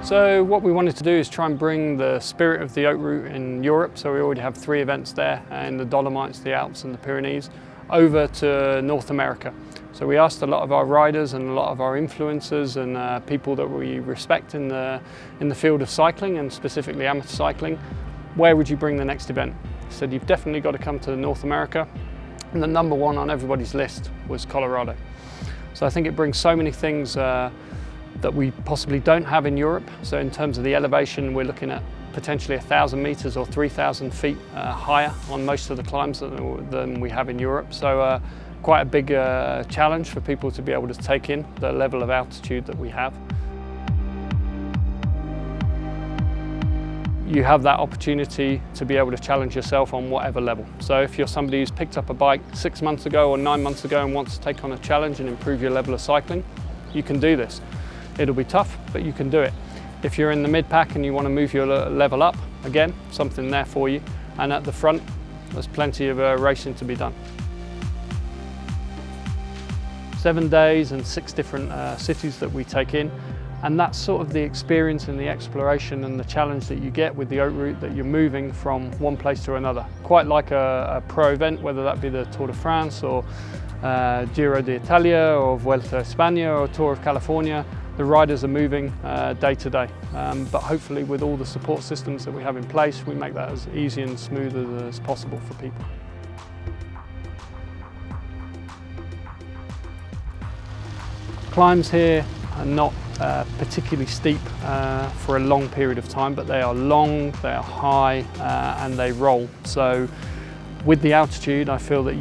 So what we wanted to do is try and bring the spirit of the oat route in Europe, so we already have 3 events there in the Dolomites, the Alps and the Pyrenees, over to North America. So we asked a lot of our riders and a lot of our influencers and people that we respect in the field of cycling and specifically amateur cycling, where would you bring the next event? He said you've definitely got to come to North America, and the number 1 on everybody's list was Colorado. So I think it brings so many things that we possibly don't have in Europe. So in terms of the elevation, we're looking at potentially 1,000 meters or 3,000 feet higher on most of the climbs than we have in Europe. So quite a big challenge for people to be able to take in the level of altitude that we have. You have that opportunity to be able to challenge yourself on whatever level. So if you're somebody who's picked up a bike 6 months ago or 9 months ago and wants to take on a challenge and improve your level of cycling, you can do this. It'll be tough, but you can do it. If you're in the mid-pack and you want to move your level up, again, something there for you. And at the front, there's plenty of racing to be done. 7 days and 6 different cities that we take in. And that's sort of the experience and the exploration and the challenge that you get with the oat route, that you're moving from one place to another. Quite like a pro event, whether that be the Tour de France or Giro d'Italia or Vuelta a España or Tour of California. The riders are moving day to day, but hopefully with all the support systems that we have in place, we make that as easy and smooth as possible for people. Climbs here are not particularly steep for a long period of time, but they are long, they are high, and they roll. So with the altitude, I feel that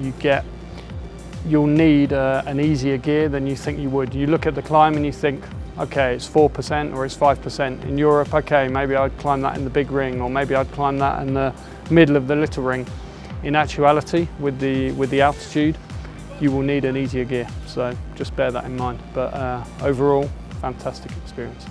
you'll need an easier gear than you think you would. You look at the climb and you think, okay, it's 4% or it's 5%. In Europe, okay, maybe I'd climb that in the big ring, or maybe I'd climb that in the middle of the little ring. In actuality, with the altitude, you will need an easier gear. So just bear that in mind. But overall, fantastic experience.